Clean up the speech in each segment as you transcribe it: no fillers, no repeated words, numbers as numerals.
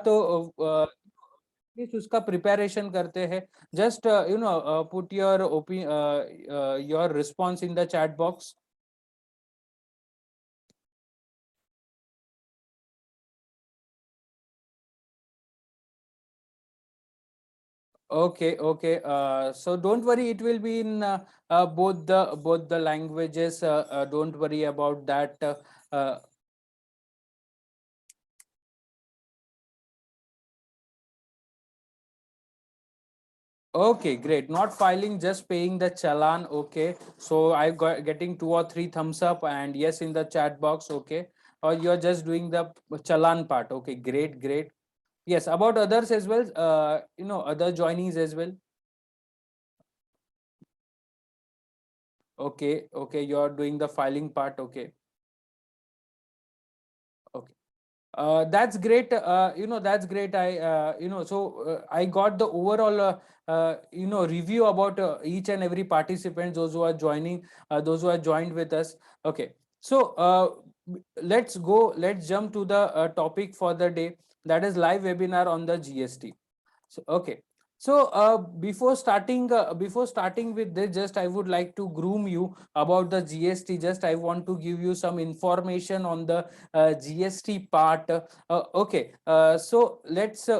तो प्लीज उसका प्रिपरेशन करते हैं. Just put your response in the chat box. Okay, okay. So don't worry, it will be in both the languages. Don't worry about that. Uh, okay, great. Not filing, just paying the challan. Okay. So I got getting 2 or 3 thumbs up, and yes in the chat box. Okay. Or you're just doing the challan part. Okay, great, great. Yes, about others as well. Other joinees as well. Okay, okay. You're doing the filing part. Okay. Okay. That's great. That's great. I got the overall, review about each and every participant, those who are joining, those who are joined with us. Okay. So let's jump to the topic for the day. That is live webinar on the GST. So, okay. So before starting with this, just I would like to groom you about the GST. Just I want to give you some information on the GST part. Okay. So let's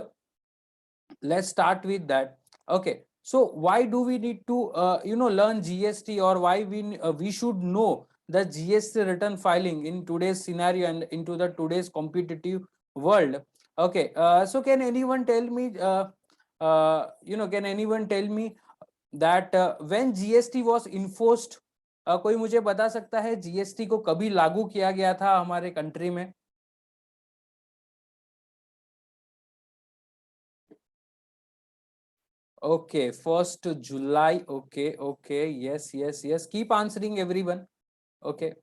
start with that. Okay. So why do we need to learn GST, or why we should know the GST return filing in today's scenario and into the today's competitive world? Okay. So can anyone tell me? Can anyone tell me that when GST was enforced? कोई मुझे बता सकता है GST को कभी लागू किया गया था हमारे कंट्री में? Okay, 1st July. Okay, okay. Yes, yes, yes. Keep answering, everyone. Okay.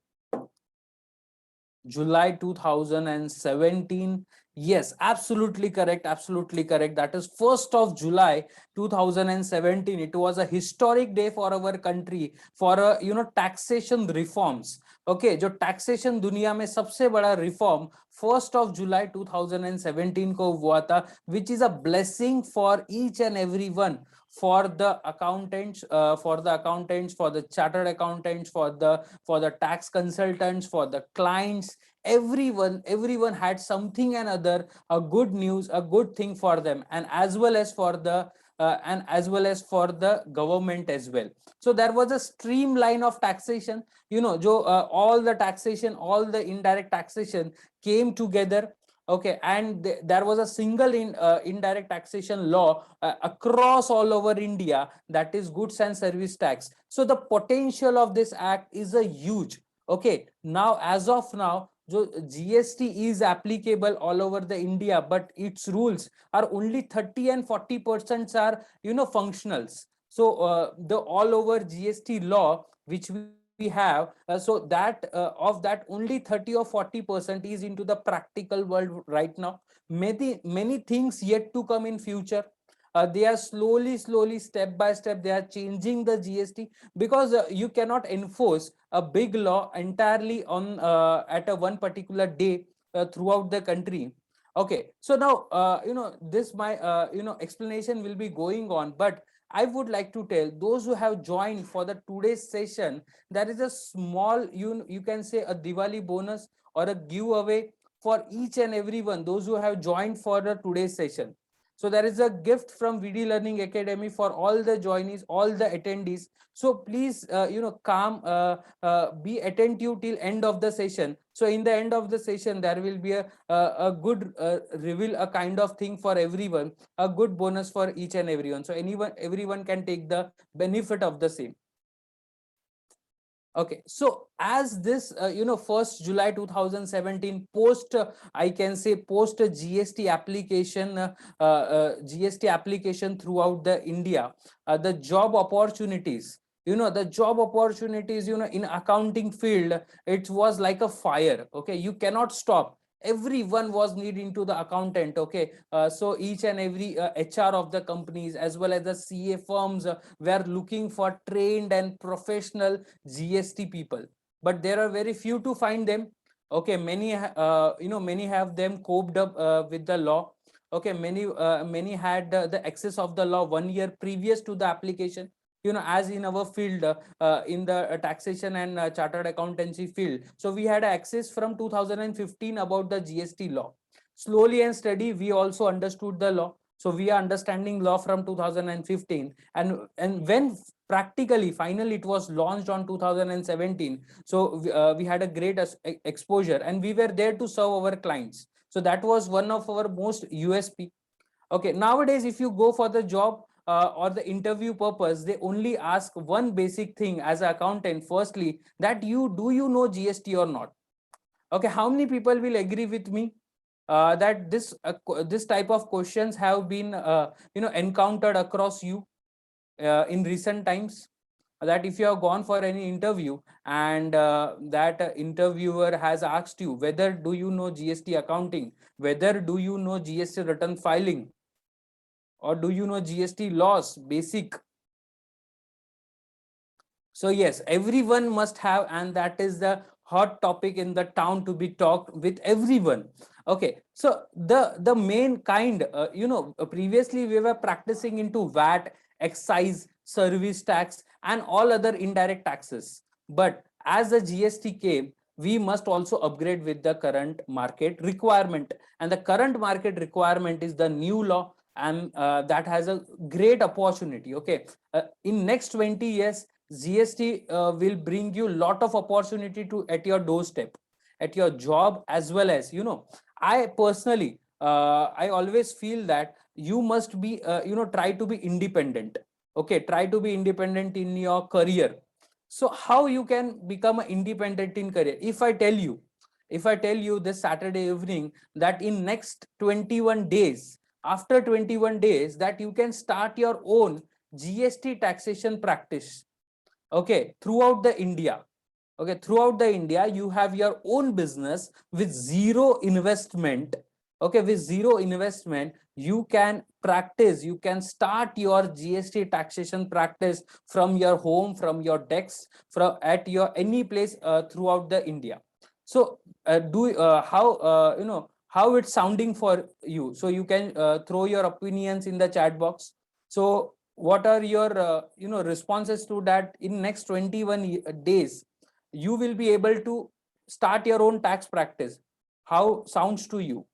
July 2017. Yes, absolutely correct. Absolutely correct. That is 1st of July 2017. It was a historic day for our country for taxation reforms. Okay, जो taxation दुनिया में सबसे बड़ा reform 1st of July 2017 को हुआ था, which is a blessing for each and everyone, for the accountants, for the chartered accountants, for the tax consultants, for the clients. Everyone had something and other, a good news, a good thing for them, and as well as for the government as well. So there was a streamline of taxation, all the taxation, all the indirect taxation came together. Okay, and there was a single indirect taxation law across all over India, that is goods and service tax. So the potential of this act is a huge. Okay, now as of now, GST is applicable all over the India, but its rules are only 30 and 40% are functionals. So the all over GST law which we have, so that of that only 30 or 40% is into the practical world right now. Many things yet to come in future. They are slowly step by step they are changing the GST, because you cannot enforce a big law entirely on at a one particular day throughout the country. Okay, so now this my explanation will be going on, but I would like to tell those who have joined for the today's session, there is a small, you can say, a Diwali bonus or a giveaway for each and everyone, those who have joined for the today's session. So there is a gift from VD Learning Academy for all the joinees, all the attendees. So please, be attentive till end of the session. So in the end of the session, there will be a good reveal, a kind of thing for everyone, a good bonus for each and everyone. So everyone can take the benefit of the same. Okay, so as this 1st July 2017 post, I can say post GST application, GST application throughout the India, the job opportunities, the job opportunities, in accounting field, it was like a fire. Okay, you cannot stop. Everyone was needing to the accountant. Okay, so each and every HR of the companies as well as the CA firms were looking for trained and professional GST people, but there are very few to find them. Okay, many many have them coped up with the law. Okay, many had the access of the law 1 year previous to the application. As in our field, in the taxation and chartered accountancy field, so we had access from 2015 about the GST law. Slowly and steady, we also understood the law. So we are understanding law from 2015, and when practically finally it was launched on 2017, so we had a great exposure, and we were there to serve our clients. So that was one of our most USP. Okay, nowadays if you go for the job or the interview purpose, they only ask one basic thing as an accountant. Firstly, that you know GST or not? Okay, how many people will agree with me that this type of questions have been encountered across you in recent times? That if you have gone for any interview and that interviewer has asked you whether do you know GST accounting, whether do you know GST return filing, or do you know GST laws basic? So yes, everyone must have, and that is the hot topic in the town to be talked with everyone. Okay, so the main kind, previously we were practicing into VAT, excise, service tax, and all other indirect taxes. But as the GST came, we must also upgrade with the current market requirement, and the current market requirement is the new law, and that has a great opportunity. Okay, in next 20 years, GST will bring you lot of opportunity to at your doorstep, at your job, as well as, I personally, I always feel that you must be, try to be independent. Okay, try to be independent in your career. So how you can become independent in career? If I tell you this Saturday evening that in next 21 days, after 21 days, that you can start your own GST taxation practice. Okay, throughout the India. Okay, throughout the India, you have your own business with zero investment. Okay, with zero investment, you can practice, you can start your GST taxation practice from your home, from your desk, from at your any place throughout the India. So do how how it's sounding for you? So you can throw your opinions in the chat box. So what are your responses to that? In next 21 days, you will be able to start your own tax practice. How sounds to you?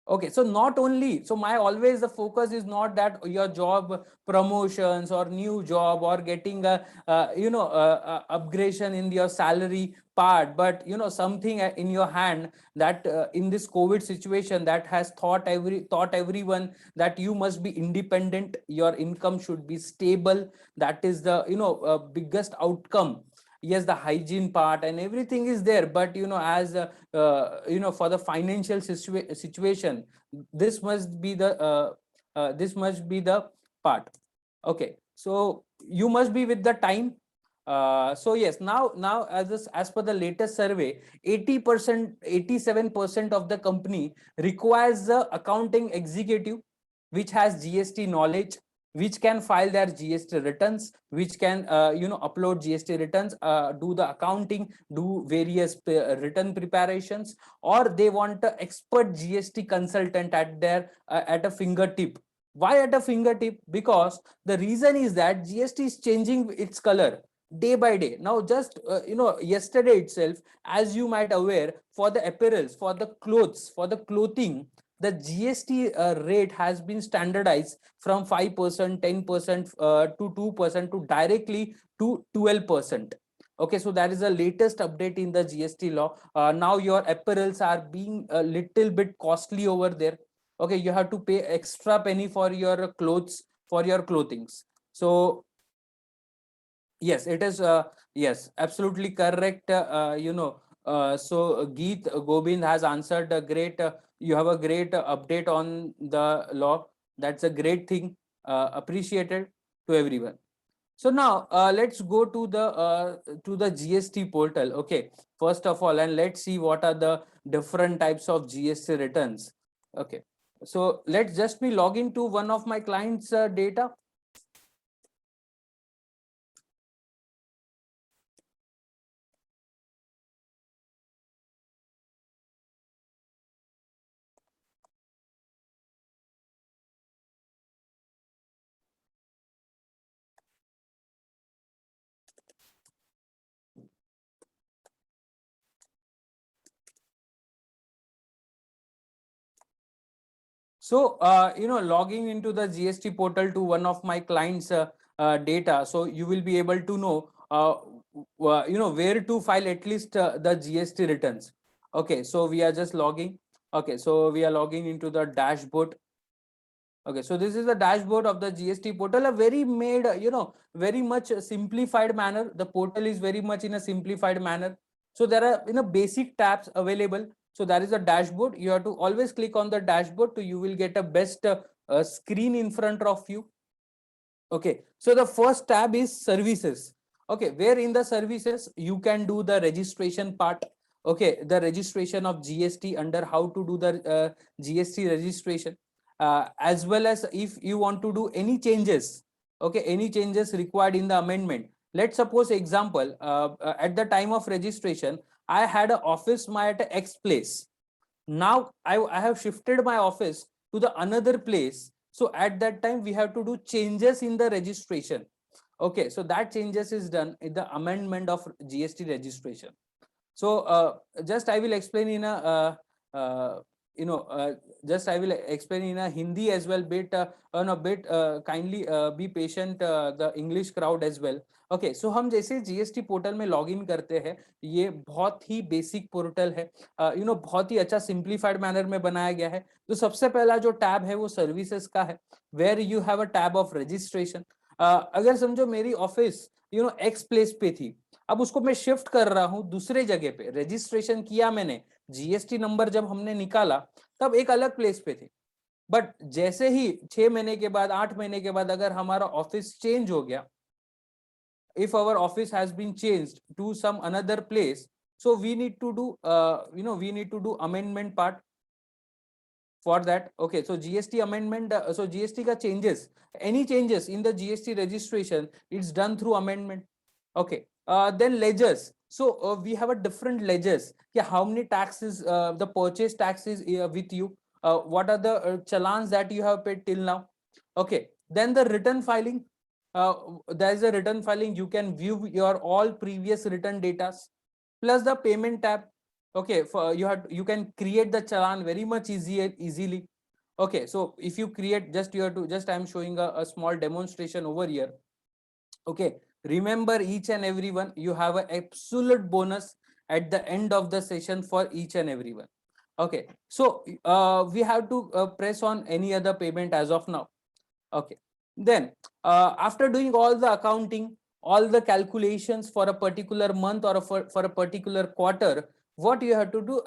Okay, so not only, so my always the focus is not that your job promotions or new job or getting a upgradation in your salary part, but something in your hand, that in this COVID situation, that has taught everyone that you must be independent, your income should be stable. That is the biggest outcome. Yes, the hygiene part and everything is there, but as for the financial situation, this must be the this must be the part. Okay, so you must be with the time. So yes, now as per the latest survey, 80%, 87% of the company requires the accounting executive which has GST knowledge, which can file their GST returns, which can upload GST returns, do the accounting, do various return preparations, or they want an expert GST consultant at their at a fingertip. Why at a fingertip? Because the reason is that GST is changing its color day by day. Now just yesterday itself, as you might aware, for the apparels, for the clothes, for the clothing, the GST rate has been standardized from 5%, 10% to 2% to directly to 12%. Okay, so that is the latest update in the GST law. Now your apparels are being a little bit costly over there. Okay, you have to pay extra penny for your clothes, for your clothings. So yes, it is. Yes, absolutely correct. So Geet Gobind has answered a great. You have a great update on the law. That's a great thing. Appreciated to everyone. So now let's go to the GST portal. Okay, first of all, and let's see what are the different types of GST returns. Okay, so let's just be logging to one of my clients' data. So, logging into the GST portal to one of my clients' data, so you will be able to know, where to file at least the GST returns. Okay, so we are just logging. Okay, so we are logging into the dashboard. Okay, so this is the dashboard of the GST portal, a very made, very much simplified manner. The portal is very much in a simplified manner. So there are, basic tabs available. So that is a dashboard. You have to always click on the dashboard to you will get a best screen in front of you. Okay, so the first tab is services. Okay, where in the services you can do the registration part. Okay, the registration of GST, under how to do the GST registration, as well as if you want to do any changes. Okay, any changes required in the amendment. Let's suppose example, at the time of registration, I had an office my at X place. Now I have shifted my office to the another place. So at that time we have to do changes in the registration. Okay, so that changes is done in the amendment of GST registration. So just I will explain in a you know just I will explain in a Hindi as well, bit on a bit, kindly be patient, the English crowd as well. Okay, so हम जैसे GST portal में login करते हैं, ये बहुत ही basic portal है, बहुत ही अच्छा सिंप्लीफाइड मैनर में बनाया गया है. तो सबसे पहला जो टैब है वो सर्विसेज का है, where you have a tab of registration. अगर समझो मेरी ऑफिस एक्स प्लेस पे थी, अब उसको मैं शिफ्ट कर रहा हूं दूसरे जगह पे, रजिस्ट्रेशन किया मैंने, जीएसटी नंबर जब हमने निकाला तब एक अलग प्लेस पे थे. बट जैसे ही 6 महीने के बाद, 8 महीने के बाद अगर हमारा ऑफिस चेंज हो गया, if our office has been changed to some another place, so we need to do amendment part for that. Okay, so GST amendment, so GST ka changes, any changes in the GST registration, it's done through amendment. Okay, then ledgers. So we have a different ledgers. Yeah, how many taxes, the purchase taxes with you, what are the challans that you have paid till now. Okay, then the return filing. There is a return filing, you can view your all previous return data, plus the payment tab. Okay, for you can create the challan very much easily. Okay, so if you create, just you have to, just I'm showing a small demonstration over here. Okay, remember each and every one, you have an absolute bonus at the end of the session for each and every one. Okay, so we have to press on any other payment as of now. Okay, then after doing all the accounting, all the calculations for a particular month or for a particular quarter, what you have to do,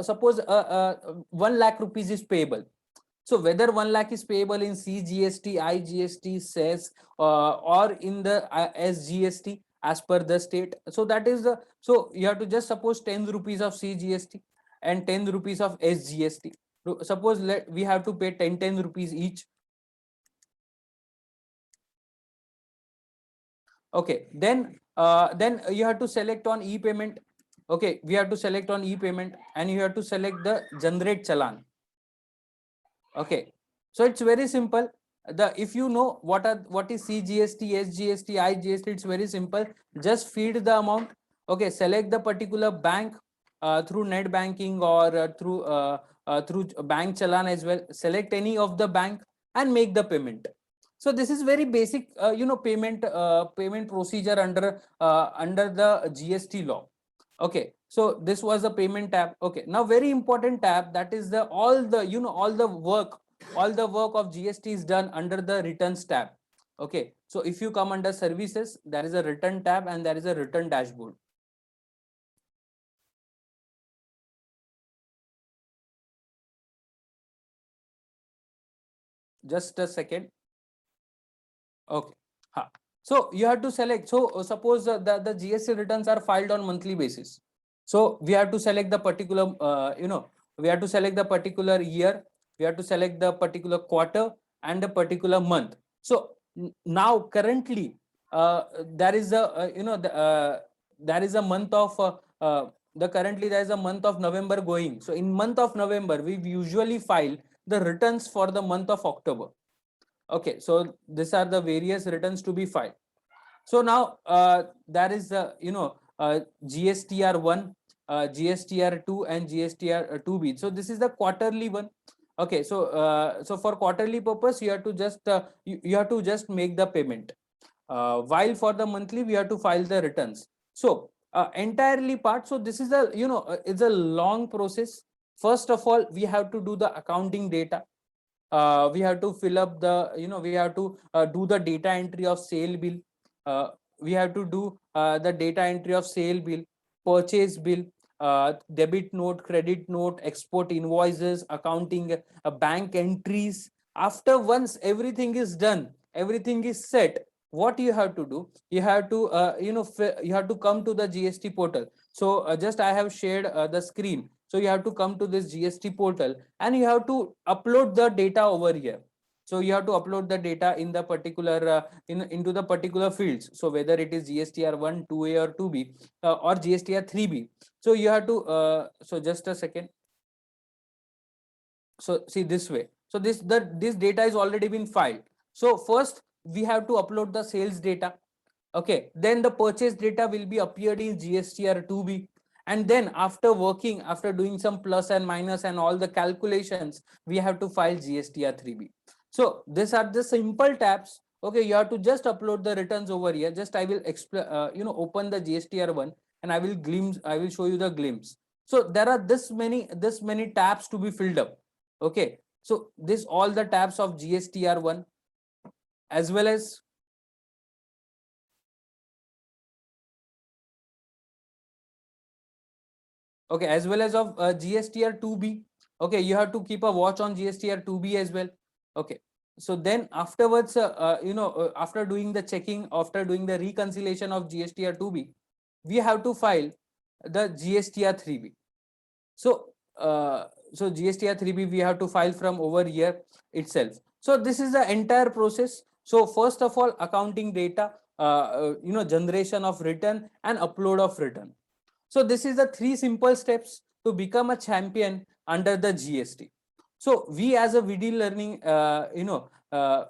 suppose 1 lakh rupees is payable. So whether 1 lakh is payable in CGST, IGST, cess, or in the SGST as per the state. So that is the, so you have to just suppose 10 rupees of CGST and 10 rupees of SGST. Suppose we have to pay 10 rupees each. Okay, then you have to select on e-payment. Okay, we have to select on e-payment and you have to select the generate challan. Okay, so it's very simple. The if you know what is CGST, SGST, IGST, it's very simple. Just feed the amount. Okay, select the particular bank through net banking or through bank challan as well. Select any of the bank and make the payment. So this is very basic, payment procedure under the GST law. Okay, so this was the payment tab. Okay, now very important tab, that is the all the work of GST is done under the returns tab. Okay, so if you come under services, there is a return tab and there is a return dashboard. Just a second. Okay. So you have to select. So suppose the GST returns are filed on monthly basis. So we have to select the particular, we have to select the particular year. We have to select the particular quarter and the particular month. So now currently there is a, there is a month of currently there is a month of November going. So in month of November, we usually file the returns for the month of October. Okay, so these are the various returns to be filed. So now there is GSTR1, GSTR2 and GSTR2B. So this is the quarterly one. Okay, so for quarterly purpose, you have to just you have to just make the payment. While for the monthly, we have to file the returns. So entirely part. So this is a, it's a long process. First of all, we have to do the accounting data. We have to fill up the, we have to do the data entry of sale bill. uh, we have to do the data entry of sale bill, purchase bill, debit note, credit note, export invoices, accounting, bank entries. After once everything is done, everything is set, what you have to do, you have to you have to come to the GST portal. So just I have shared the screen. So you have to come to this GST portal and you have to upload the data over here. So you have to upload the data in the particular into the particular fields. So whether it is GSTR 1, 2A or 2B, or GSTR 3B. So you have to so just a second. So see this way. So this data is already been filed. So first we have to upload the sales data. Okay, then the purchase data will be appeared in GSTR 2B. And then after working, after doing some plus and minus and all the calculations, we have to file GSTR 3B. So these are the simple tabs. Okay, you have to just upload the returns over here. Just I will explain, open the GSTR 1 and I will show you the glimpse. So there are this many tabs to be filled up. Okay, so this all the tabs of GSTR 1 as well as okay, as well as of GSTR 2B. Okay, you have to keep a watch on GSTR 2B as well. Okay, so then afterwards, after doing the checking, after doing the reconciliation of GSTR 2B, we have to file the GSTR 3B. So so GSTR 3B we have to file from over here itself. So this is the entire process. So first of all, accounting data, generation of return and upload of return. So this is the three simple steps to become a champion under the GST. So we as a VD Learning,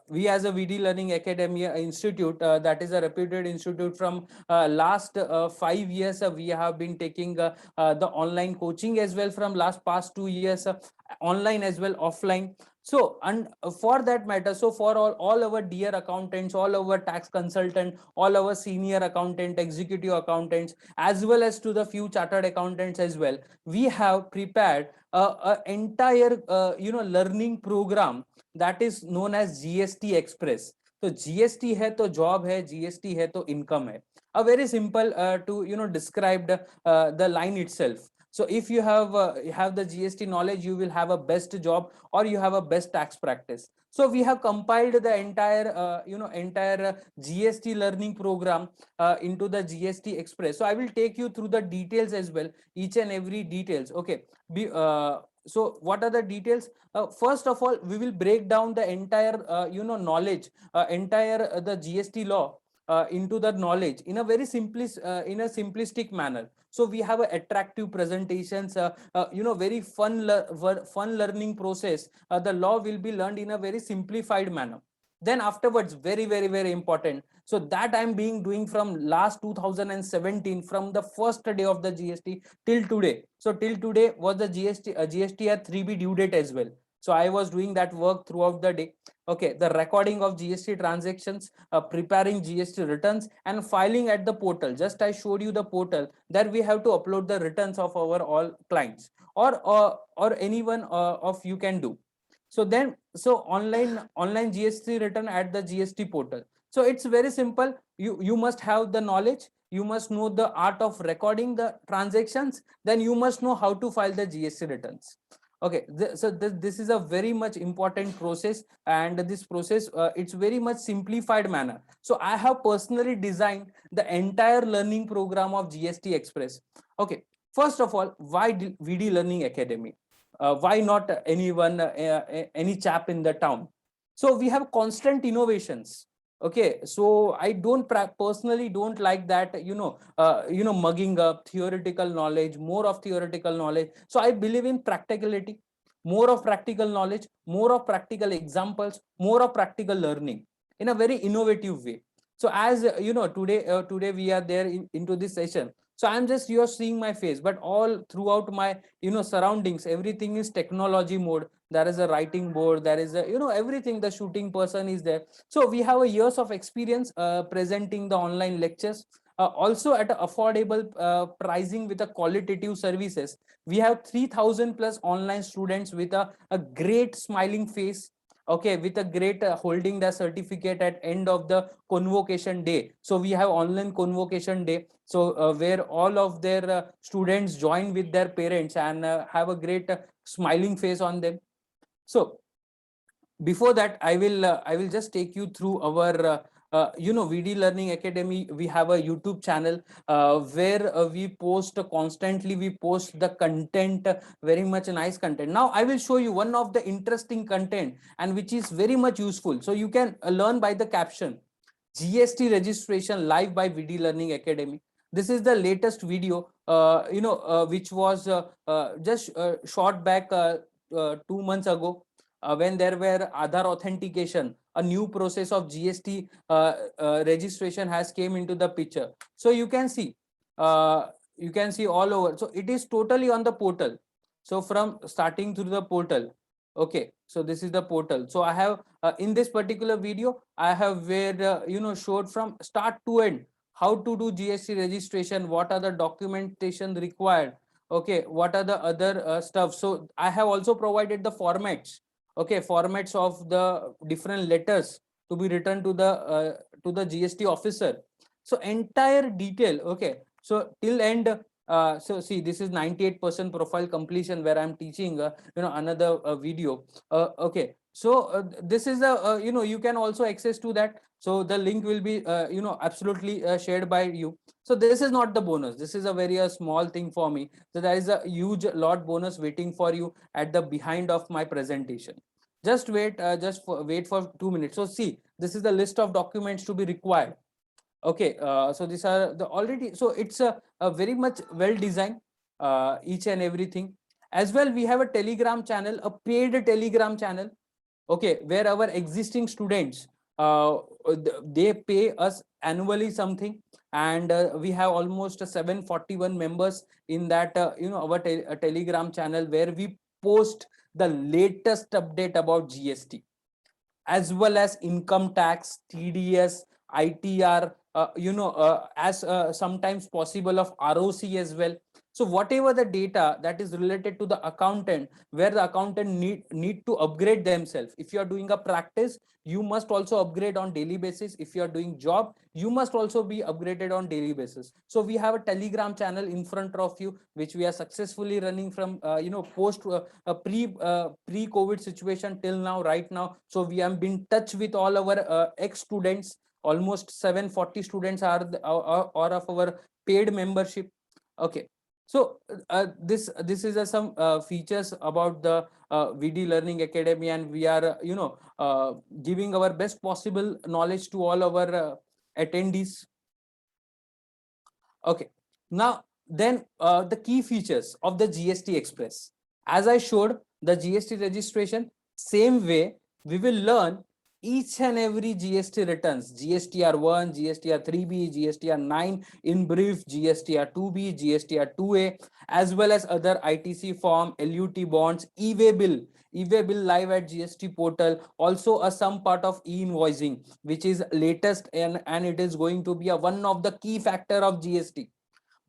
we as a VD Learning Academy Institute, that is a reputed institute from last 5 years, we have been taking the online coaching as well from past 2 years, online as well, offline. So, and for that matter, so for all our dear accountants, all our tax consultant, all our senior accountant, executive accountants, as well as to the few chartered accountants as well, we have prepared a entire learning program that is known as GST Express. So GST hai to job hai, GST hai to income hai. A very simple to describe the line itself. So if you have the GST knowledge, you will have a best job or you have a best tax practice. So we have compiled the entire GST learning program into the GST Express. So I will take you through the details as well, each and every details. Okay. So what are the details? First of all, we will break down the entire knowledge, entire the GST law into the knowledge in a very simplistic manner. So we have attractive presentations, very fun learning process. The law will be learned in a very simplified manner. Then afterwards, very important. So that I'm being doing from last 2017, from the first day of the GST till today. So till today was the GSTR 3B due date as well. So I was doing that work throughout the day. Okay, the recording of GST transactions, preparing GST returns and filing at the portal. Just I showed you the portal that we have to upload the returns of our all clients, or anyone of you can do. So then, so online GST return at the GST portal. So it's very simple. You must have the knowledge. You must know the art of recording the transactions. Then you must know how to file the GST returns. Okay, so this is a very much important process, and this process it's very much simplified manner. So I have personally designed the entire learning program of GST Express. Okay, first of all, why VD Learning Academy? Why not anyone, any chap in the town? So we have constant innovations. Okay, so I don't personally don't like that, mugging up theoretical knowledge, more of theoretical knowledge. So I believe in practicality, more of practical knowledge, more of practical examples, more of practical learning in a very innovative way. So as today we are there into this session. So I'm just, you're seeing my face, but all throughout my, surroundings, everything is technology mode. There is a writing board, there is a, everything, the shooting person is there. So we have a years of experience presenting the online lectures, also at a affordable pricing with a qualitative services. We have 3000 plus online students with a great smiling face, okay, with a great holding the certificate at end of the convocation day. So we have online convocation day, so where all of their students join with their parents and have a great smiling face on them. So before that, I will just take you through our VD Learning Academy. We have a YouTube channel where we post constantly, we post the content, very much nice content. Now I will show you one of the interesting content and which is very much useful, so you can learn by the caption: GST registration live by VD Learning Academy. This is the latest video, which was just shot back 2 months ago, when there were Aadhaar authentication, a new process of GST registration has came into the picture. So you can see all over. So it is totally on the portal. So from starting through the portal, okay. So this is the portal. So I have in this particular video, I have where showed from start to end how to do GST registration, what are the documentation required, okay, what are the other stuff. So I have also provided the formats, okay, formats of the different letters to be written to the GST officer. So entire detail, okay. So till end, so see, this is 98% profile completion where I'm teaching another video, okay. So this is the you can also access to that. So the link will be absolutely shared by you. So this is not the bonus, this is a very small thing for me. So there is a huge lot bonus waiting for you at the behind of my presentation. Just wait, wait for 2 minutes. So see, this is the list of documents to be required, okay. So these are the already, so it's a very much well designed, each and everything. As well, we have a Telegram channel, a paid Telegram channel, okay, where our existing students, they pay us annually something, and we have almost 741 members in that our Telegram channel, where we post the latest update about GST, as well as income tax, TDS, ITR, as sometimes possible of ROC as well. So whatever the data that is related to the accountant, where the accountant need to upgrade themselves. If you are doing a practice, you must also upgrade on daily basis. If you are doing job, you must also be upgraded on daily basis. So we have a Telegram channel in front of you, which we are successfully running from post pre COVID situation till now, right now. So we have been in touch with all our ex students. Almost 740 students are of our paid membership, okay. So this is some features about the VD Learning Academy, and we are giving our best possible knowledge to all our attendees, okay. Now then, the key features of the GST Express. As I showed, the GST registration, same way we will learn each and every GST returns: GSTR1, GSTR3B, GSTR9, in brief, GSTR2B, GSTR2A, as well as other ITC form, LUT bonds, e-way bill live at GST portal, also a some part of e-invoicing, which is latest, and it is going to be a one of the key factor of GST.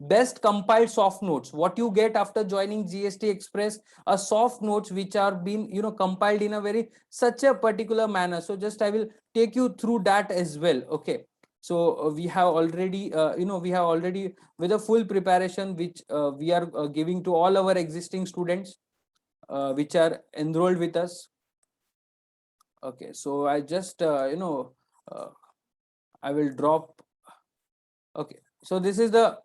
Best compiled soft notes, what you get after joining GST Express, a soft notes which are been compiled in a very such a particular manner. So just I will take you through that as well, okay. So we have already we have already with a full preparation, which we are giving to all our existing students which are enrolled with us, okay. So I just I will drop, okay. So this is the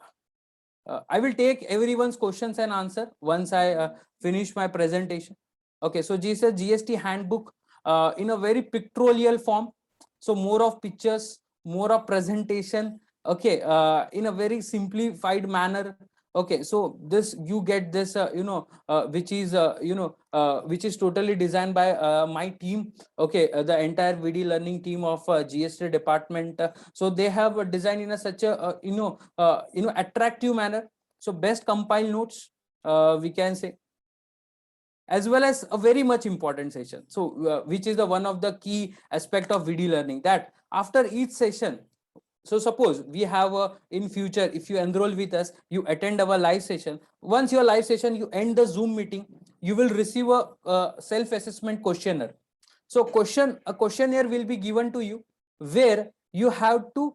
I will take everyone's questions and answer once I finish my presentation. Okay, so this is GST handbook in a very pictorial form. So more of pictures, more of presentation. Okay, in a very simplified manner. Okay, so this you get this which is totally designed by my team. Okay, the entire VD learning team of GST department. So they have designed in a such a attractive manner. So best compile notes, we can say, as well as a very much important session. So which is the one of the key aspect of VD learning, that after each session, so suppose we have in future, if you enroll with us, you attend our live session. Once your live session, you end the Zoom meeting, you will receive a self-assessment questionnaire. So a questionnaire will be given to you, where you have to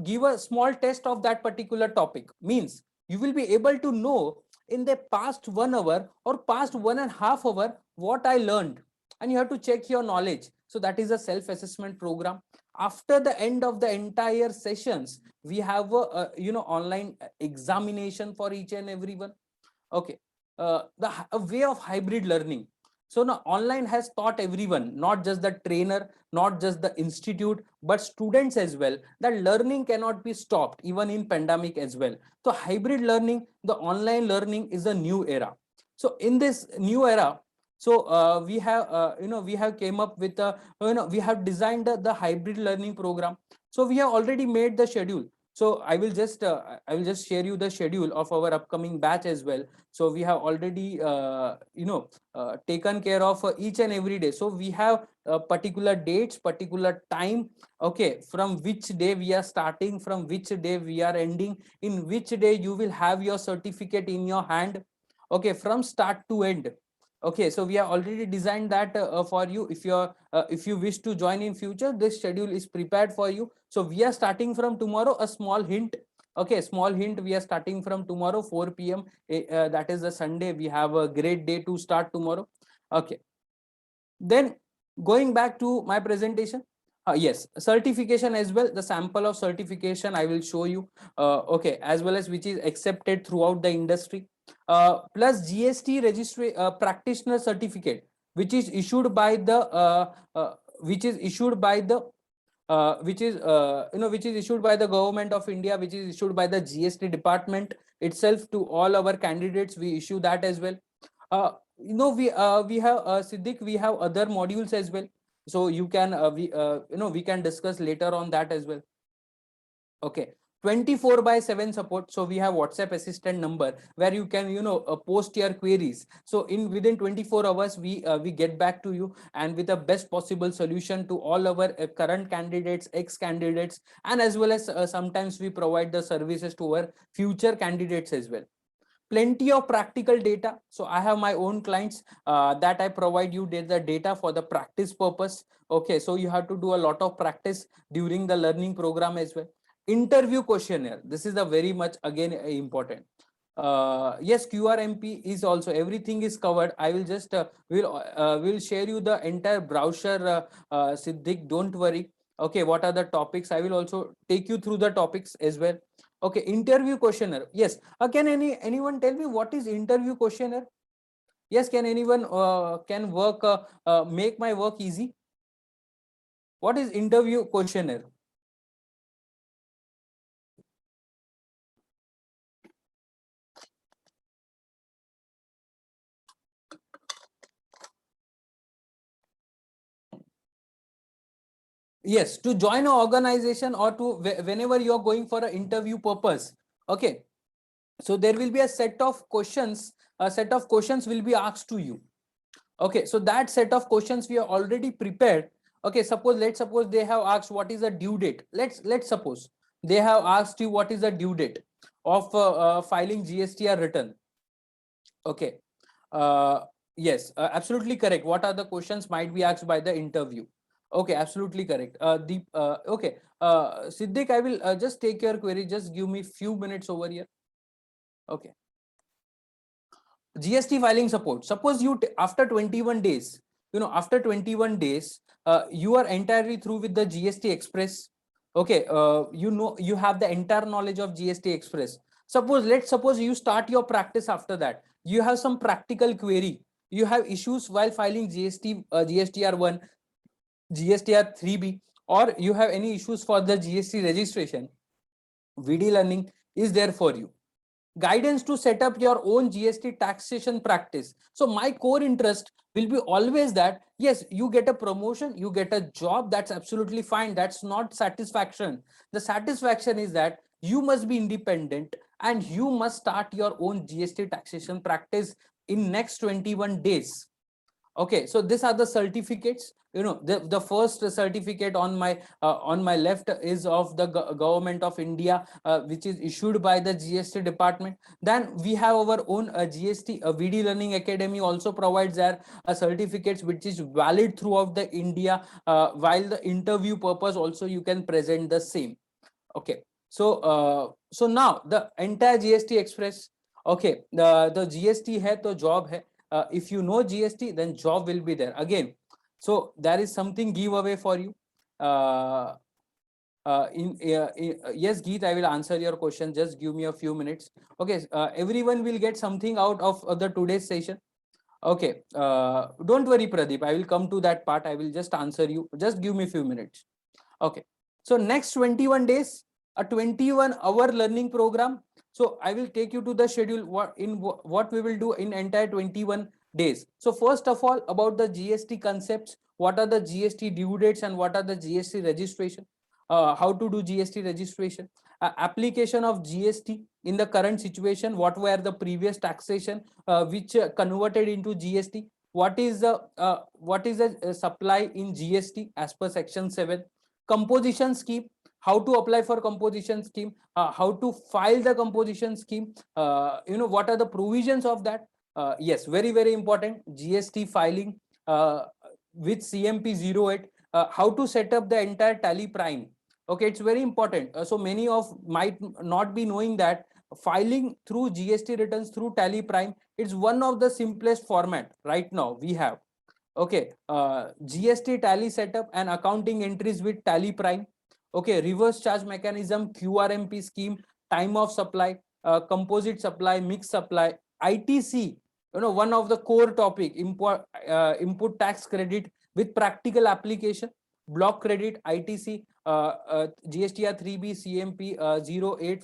give a small test of that particular topic. Means you will be able to know in the past 1 hour or past 1.5 hours what I learned, and you have to check your knowledge. So that is a self-assessment program. After the end of the entire sessions, we have a online examination for each and everyone. Okay, a way of hybrid learning. So now online has taught everyone, not just the trainer, not just the institute, but students as well, that learning cannot be stopped even in pandemic as well. So hybrid learning, the online learning is a new era. So in this new era, so we have came up with we have designed the hybrid learning program. So we have already made the schedule. So I will just share you the schedule of our upcoming batch as well. So we have already taken care of each and every day. So we have particular dates, particular time, okay, from which day we are starting, from which day we are ending, in which day you will have your certificate in your hand, okay, from start to end. Okay, so we have already designed that for you. If you wish to join in future, this schedule is prepared for you. So we are starting from tomorrow. A small hint, okay, small hint, we are starting from tomorrow 4 p.m. That is the Sunday. We have a great day to start tomorrow. Okay, then going back to my presentation, yes, certification as well. The sample of certification I will show you, okay, as well as which is accepted throughout the industry, plus GST registry practitioner certificate, which is issued by the which is issued by the which is issued by the government of India, which is issued by the GST department itself to all our candidates. We issue that as well. We have Siddiq, we have other modules as well. So you can we can discuss later on that as well. Okay, 24/7 support. So we have WhatsApp assistant number where you can post your queries. So in within 24 hours we get back to you, and with the best possible solution to all our current candidates, ex candidates, and as well as sometimes we provide the services to our future candidates as well. Plenty of practical data. So I have my own clients that I provide you the data for the practice purpose. Okay, so you have to do a lot of practice during the learning program as well. Interview questionnaire, this is a very much again important. Yes, QRMP is also, everything is covered. I will just will share you the entire brochure, Siddiq, don't worry. Okay, what are the topics? I will also take you through the topics as well. Okay, interview questionnaire. Yes, can anyone tell me what is interview questionnaire? Yes, can anyone can work make my work easy? What is interview questionnaire? Yes, to join an organization or to whenever you're going for an interview purpose. Okay, so there will be a set of questions. A set of questions will be asked to you. Okay, so that set of questions we are already prepared. Okay, let's suppose they have asked what is the due date. Let's suppose they have asked you what is the due date of filing GSTR return. Okay, yes, absolutely correct. What are the questions might be asked by the interview? Okay, absolutely correct. Okay, Siddiq, I will just take your query. Just give me few minutes over here. Okay. GST filing support. Suppose you after 21 days, after 21 days, you are entirely through with the GST Express. Okay, you have the entire knowledge of GST Express. Let's suppose you start your practice after that. You have some practical query. You have issues while filing GST, GSTR1, GSTR3B, or you have any issues for the GST registration. VD Learning is there for you. guidance to set up your own GST taxation practice. So my core interest will be always that, yes, you get a promotion, you get a job, that's absolutely fine. That's not satisfaction. The satisfaction is that you must be independent and you must start your own GST taxation practice in next 21 days. Okay, so these are the certificates. The first certificate on my left is of the government of India, which is issued by the GST department. Then we have our own GST VD Learning Academy also provides their certificates, which is valid throughout the India, while the interview purpose also you can present the same. Okay, so now the entire GST Express. Okay, the GST hai to job hai. If you know GST, then job will be there again. So there is something giveaway for you. Yes, Geet, I will answer your question. Just give me a few minutes. Okay, everyone will get something out of the today's session. Okay, don't worry, Pradeep. I will come to that part. I will just answer you. Just give me a few minutes. Okay, so next 21 days, a 21-hour learning program. So I will take you to the schedule, what we will do in entire 21 days. So first of all, about the GST concepts, what are the GST due dates and what are the GST registration, how to do GST registration, application of GST in the current situation, what were the previous taxation which converted into GST, what is the supply in GST as per section 7, composition scheme, how to apply for composition scheme, how to file the composition scheme, what are the provisions of that. Yes, very, very important, GST filing with CMP 08, how to set up the entire tally prime. Okay, it's very important. So many of might not be knowing that filing through GST returns through tally prime, it's one of the simplest format right now we have. Okay, GST tally setup and accounting entries with tally prime. Okay, reverse charge mechanism, QRMP scheme, time of supply, composite supply, mixed supply, ITC, one of the core topic, input tax credit with practical application, block credit, ITC, GSTR 3B, CMP 08,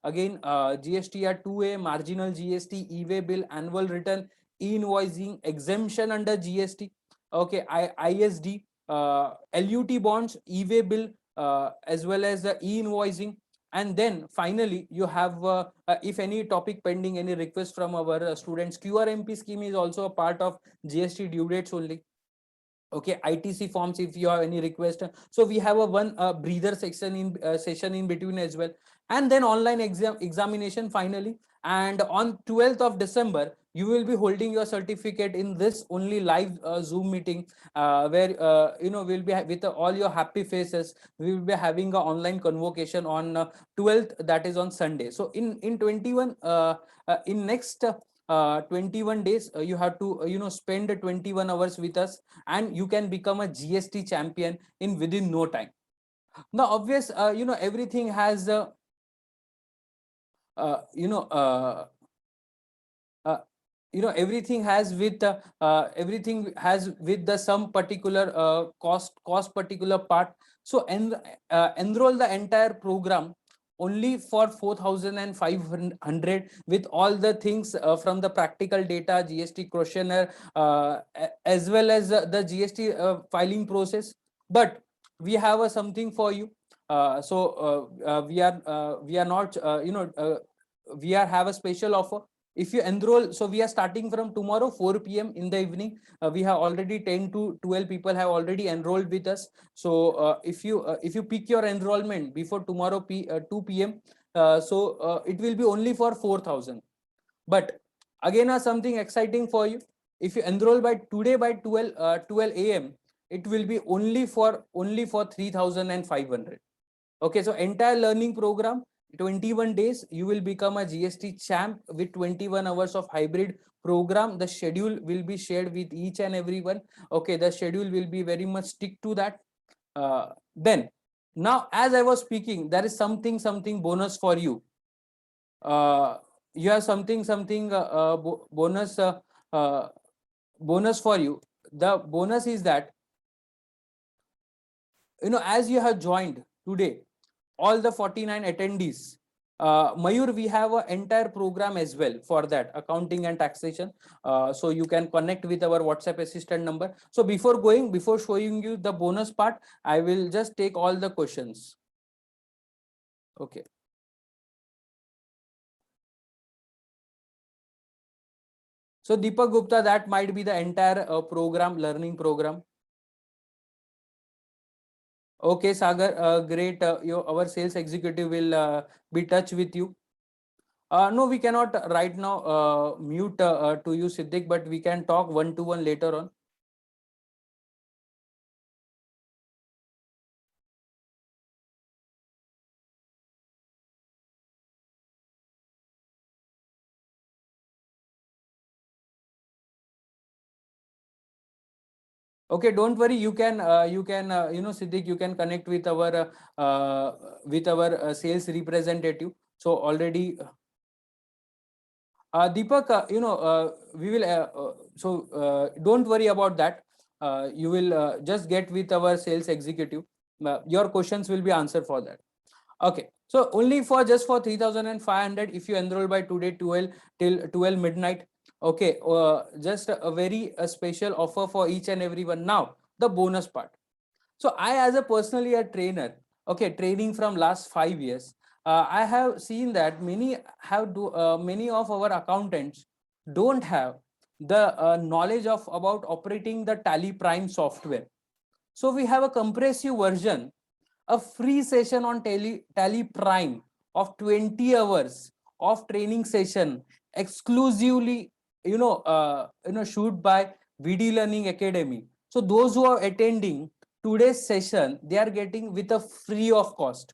again GSTR 2A, marginal GST, e-way bill, annual return, e-invoicing, exemption under GST. Okay, ISD, LUT bonds, e-way bill, as well as the e-invoicing. And then finally you have if any topic pending, any request from our students, QRMP scheme is also a part of GST due dates only. Okay, ITC forms if you have any request. So we have a one breather section in session in between as well. And then online examination finally. And on 12th of December, you will be holding your certificate in this only live Zoom meeting, where we'll be with all your happy faces. We will be having an online convocation on 12th, that is on Sunday. So in 21 in next 21 days, you have to spend 21 hours with us, and you can become a GST champion in within no time. Now obvious, everything has you know everything has with everything has with the some particular cost particular part. So enroll the entire program only for 4,500 with all the things from the practical data, GST questionnaire, as well as the GST filing process. But we have something for you. We are not we are have a special offer. If you enroll, so we are starting from tomorrow 4 p.m. in the evening. We have already 10 to 12 people have already enrolled with us. So if you pick your enrollment before tomorrow 2 p.m, it will be only for 4,000. But again, something exciting for you, if you enroll by today by 12 a.m, it will be only for 3,500. Okay, so entire learning program, 21 days, you will become a GST champ with 21 hours of hybrid program. The schedule will be shared with each and everyone. Okay, the schedule will be very much stick to that. Then now, as I was speaking, there is something bonus for you. You have something bonus bonus for you. The bonus is that, as you have joined today, all the 49 attendees, Mayur, we have an entire program as well for that, accounting and taxation. So you can connect with our WhatsApp assistant number. So before showing you the bonus part, I will just take all the questions. Okay. So Deepak Gupta, that might be the entire program, learning program. Okay, Sagar, great. Our sales executive will be touch with you. No, we cannot right now mute to you, Siddiq, but we can talk one-to-one later on. Okay, don't worry. Siddiq, you can connect with our sales representative. So already, Deepak, we will. Don't worry about that. You will just get with our sales executive. Your questions will be answered for that. Okay, so only for just for 3,500 if you enroll by today 12 till 12 midnight. Okay, just a very special offer for each and everyone. Now the bonus part. So I, as a personally a trainer, okay, training from last 5 years, I have seen that many of our accountants don't have the knowledge of about operating the Tally Prime software. So we have a compressive version, a free session on Tally Prime of 20 hours of training session exclusively, shoot by VD Learning Academy. So those who are attending today's session, they are getting with a free of cost.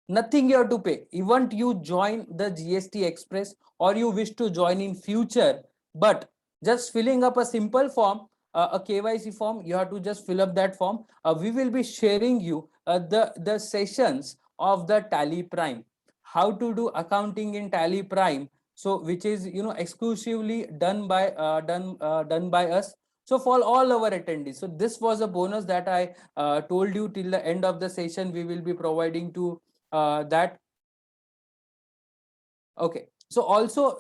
Nothing you have to pay. Even you join the GST Express or you wish to join in future, but just filling up a simple form, a KYC form, you have to just fill up that form. We will be sharing you the sessions of the Tally Prime, how to do accounting in Tally Prime. So which is exclusively done by us. So for all our attendees, so this was a bonus that I told you till the end of the session we will be providing to that. Okay, so also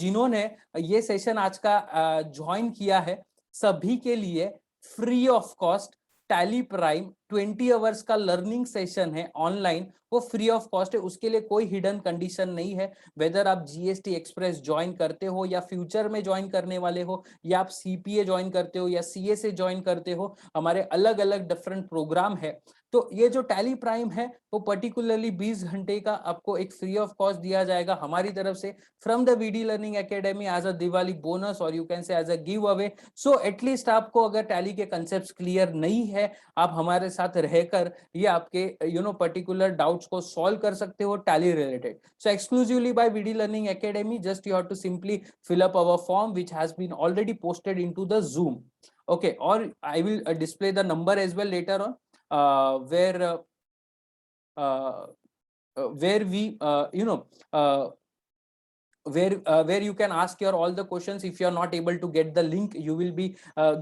जिन्होंने ये session आज का join किया है, सभी के लिए free of cost tally prime 20 hours का लर्निंग सेशन है ऑनलाइन, वो फ्री ऑफ कॉस्ट है. उसके लिए कोई हिडन कंडीशन नहीं है. वेदर आप जीएसटी एक्सप्रेस ज्वाइन करते हो या फ्यूचर में ज्वाइन करने वाले हो, या आप सीपीए ज्वाइन करते हो या सीए से ज्वाइन करते हो, हमारे अलग अलग डिफरेंट प्रोग्राम है. तो ये जो टैली प्राइम है वो पर्टिकुलरली 20 घंटे का आपको एक फ्री ऑफ कॉस्ट दिया जाएगा हमारी तरफ से from the VD learning academy as a Diwali bonus, और you can say as a give away. सो एटलीस्ट आपको अगर टैली के कंसेप्ट क्लियर नहीं है, आप हमारे साथ रहकर ये आपके पर्टिकुलर डाउट्स को सॉल्व कर सकते हो Tally related. So exclusively by VD learning academy, just you have to simply fill up our form which has been already posted into the Zoom. Okay, or I will display the number as well later on, where we where you can ask your all the questions. If you are not able to get the link, you will be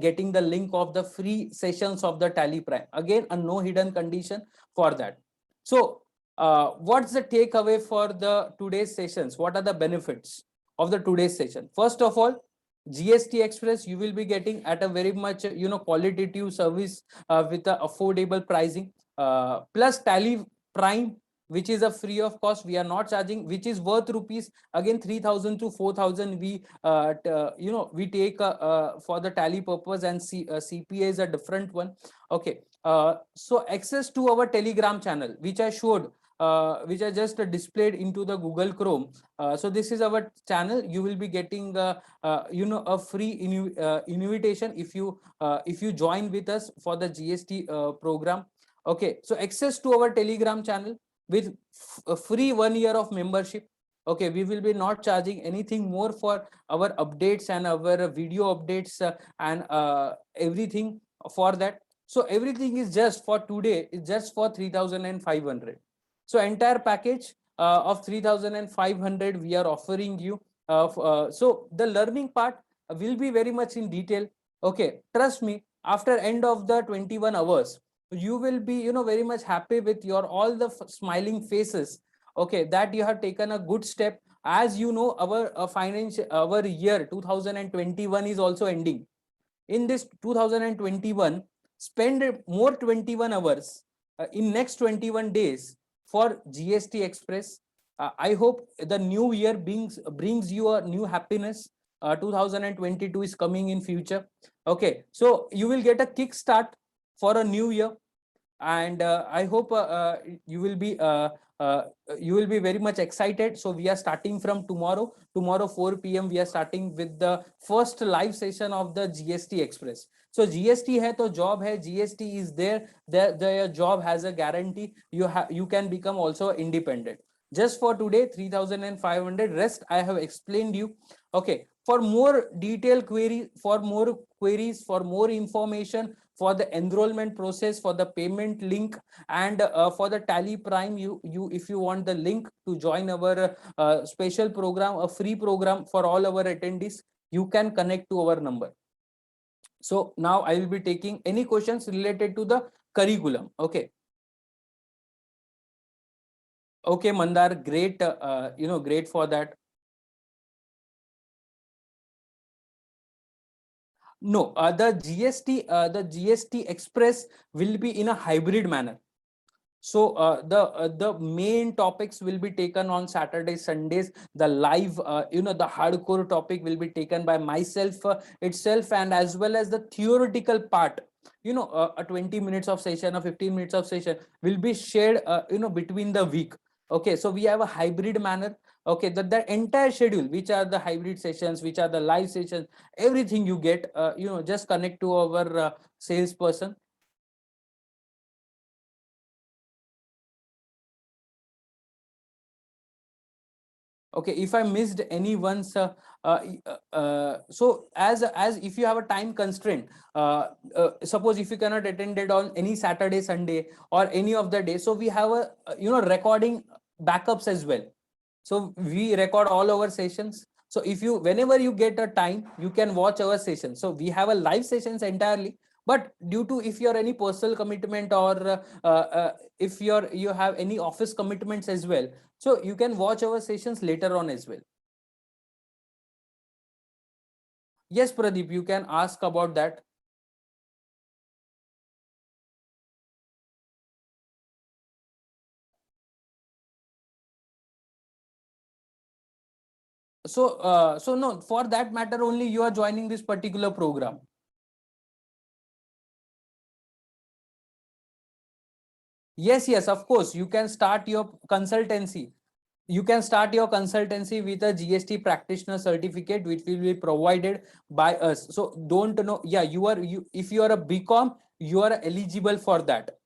getting the link of the free sessions of the Tally Prime. Again, a no hidden condition for that. So what's the takeaway for the today's sessions? What are the benefits of the today's session? First of all, GST Express you will be getting at a very much qualitative service with the affordable pricing, plus Tally Prime, which is a free of cost. We are not charging, which is worth rupees again 3,000 to 4,000. We we take for the Tally purpose, and CPA is a different one. Okay, so access to our Telegram channel, which I showed, which I just displayed into the Google Chrome. So this is our channel. You will be getting a free invitation if you join with us for the GST program. Okay, so access to our Telegram channel with a free 1 year of membership. Okay, we will be not charging anything more for our updates and our video updates and everything for that. So everything is just for today, is just for 3,500. So entire package of 3,500 we are offering you. So the learning part will be very much in detail. Okay, trust me, after end of the 21 hours, you will be very much happy with your all the smiling faces Okay, that you have taken a good step. As you know, our our year 2021 is also ending. In this 2021, spend more 21 hours in next 21 days for GST Express. I hope the new year brings you a new happiness. 2022 is coming in future. Okay, so you will get a kickstart for a new year, and I hope you will be uh, you will be very much excited. So we are starting from tomorrow 4 p.m. we are starting with the first live session of the GST Express. So GST hai to job hai, GST is there, the job has a guarantee. You can become also independent. Just for today 3,500, rest I have explained you. Okay, for more detailed query, for more queries, for more information, for the enrollment process, for the payment link, and for the Tally Prime, you if you want the link to join our special program, a free program for all our attendees, you can connect to our number. So now I will be taking any questions related to the curriculum. Okay. Okay, Mandar, great. Great for that. No, the GST Express will be in a hybrid manner. So the main topics will be taken on Saturdays, Sundays. The live, the hardcore topic will be taken by myself itself, and as well as the theoretical part. A 20 minutes of session, a 15 minutes of session will be shared, between the week. Okay, so we have a hybrid manner. Okay, the entire schedule, which are the hybrid sessions, which are the live sessions, everything you get. Just connect to our salesperson. Okay, if I missed anyone's so as if you have a time constraint, suppose if you cannot attend it on any Saturday, Sunday, or any of the day, so we have a recording backups as well. So we record all our sessions. So if you, whenever you get a time, you can watch our session. So we have a live sessions entirely, but due to, if you're any personal commitment, or if you have any office commitments as well, so you can watch our sessions later on as well. Yes, Pradeep, you can ask about that. So no, for that matter only you are joining this particular program. Yes, of course, you can start your consultancy. You can start your consultancy with a GST practitioner certificate, which will be provided by us. So don't know, yeah, if you are a BCom, you are eligible for that.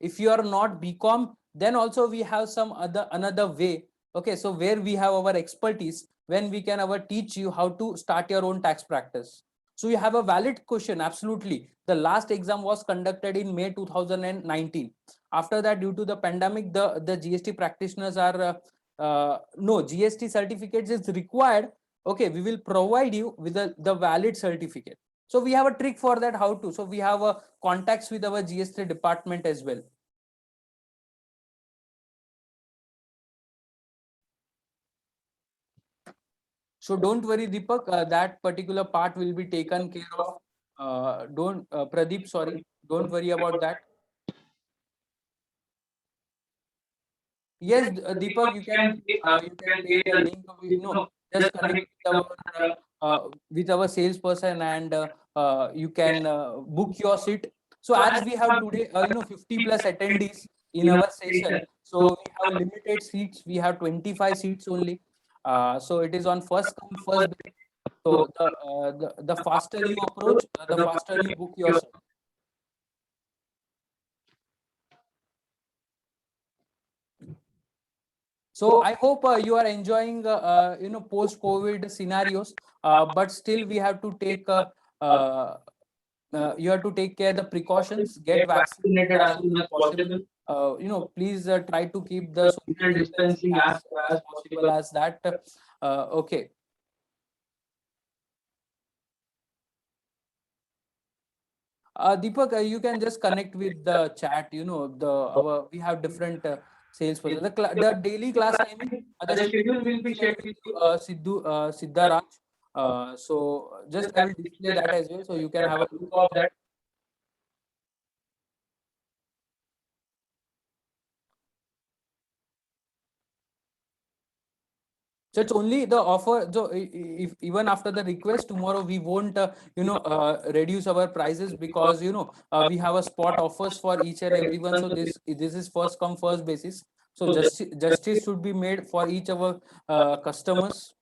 If you are not BCom, then also we have some another way. Okay, so where we have our expertise, when we can teach you how to start your own tax practice. So you have a valid question. Absolutely, the last exam was conducted in May 2019. After that, due to the pandemic, the GST practitioners are no, GST certificates is required. Okay, we will provide you with the valid certificate. So we have a trick for that, how to. So we have a contacts with our GST department as well. So don't worry, Deepak, that particular part will be taken care of. Don't, Pradeep, sorry, don't worry about that. Yes, Deepak, you can take the link of, just connect with our salesperson, and you can book your seat. So as we have today, 50 plus attendees in our session, so we have limited seats. We have 25 seats only. So it is on first come first. So the faster you approach, the faster you book your seat. So I hope you are enjoying post-COVID scenarios, but still we have to take uh, you have to take care the precautions, get vaccinated as soon as possible. Please try to keep the social distancing as possible as that. Okay. Deepak, you can just connect with the chat. We have different salesperson. The daily class timing, the schedule will be shared with you, Siddharaj. So just I will display that as well, so you can have a look of that. So it's only the offer. So if even after the request tomorrow, we won't reduce our prices, because we have a spot offers for each and everyone. So this is first come first basis. So justice should be made for each of our customers.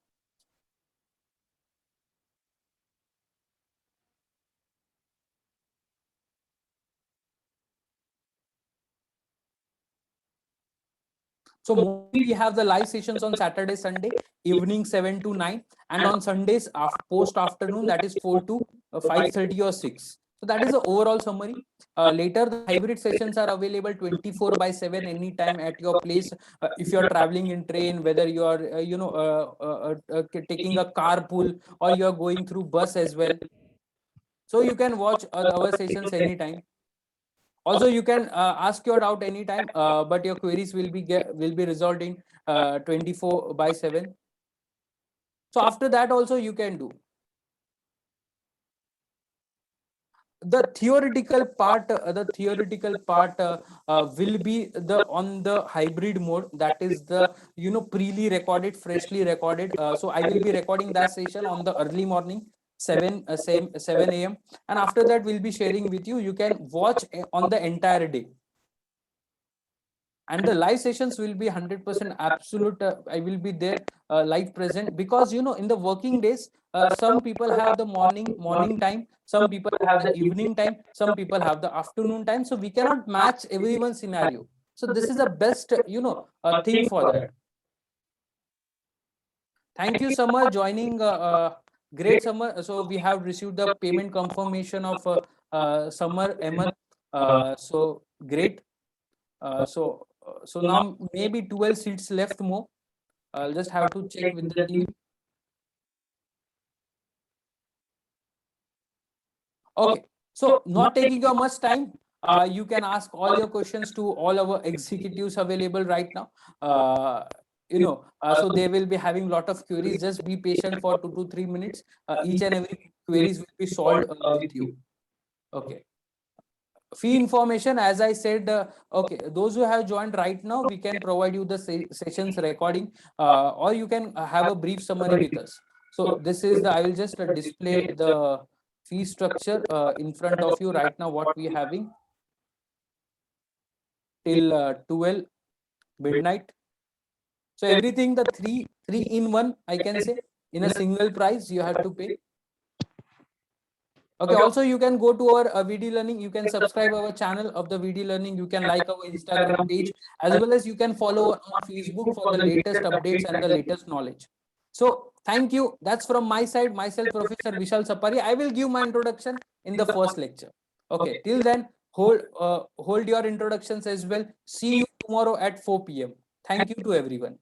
So mostly we have the live sessions on Saturday, Sunday, evening 7 to 9, and on Sundays post afternoon, that is 4 to 5:30 or 6. So that is the overall summary. Later, the hybrid sessions are available 24/7 anytime at your place. If you are traveling in train, whether you are taking a carpool, or you are going through bus as well. So you can watch our sessions anytime. Also, you can ask your doubt anytime, but your queries will be resolved in 24/7. So after that also you can do the theoretical part will be the on the hybrid mode. That is the pre recorded, freshly recorded. So I will be recording that session on the early morning, 7 a.m., and after that we'll be sharing with you. You can watch on the entire day, and the live sessions will be 100% absolute. I will be there live present, because in the working days, some people have the morning time, some people have the evening time, some people have the afternoon time, so we cannot match everyone's scenario. So this is the best thing for that. Thank you, Summer, joining. Great, Summer. So we have received the payment confirmation of Summer Ahmed. So great. So now maybe 12 seats left more. I'll just have to check with the team. Okay, so not taking your much time. You can ask all your questions to all our executives available right now. So they will be having lot of queries. Just be patient for 2 to 3 minutes. Each and every queries will be solved with you. Okay. Fee information, as I said, okay, those who have joined right now, we can provide you the sessions recording, or you can have a brief summary with us. So this is I will just display the fee structure in front of you right now, what we having till 12 midnight. So everything, the three in one, I can say, in a single price you have to pay. Okay, also you can go to our VD Learning. You can subscribe our channel of the VD Learning. You can like our Instagram page, as well as you can follow on Facebook for the latest updates and the latest knowledge. So thank you. That's from my side. Myself, Professor Vishal Sapari. I will give my introduction in the first lecture. Okay, till then, hold your introductions as well. See you tomorrow at 4 p.m. Thank you to everyone.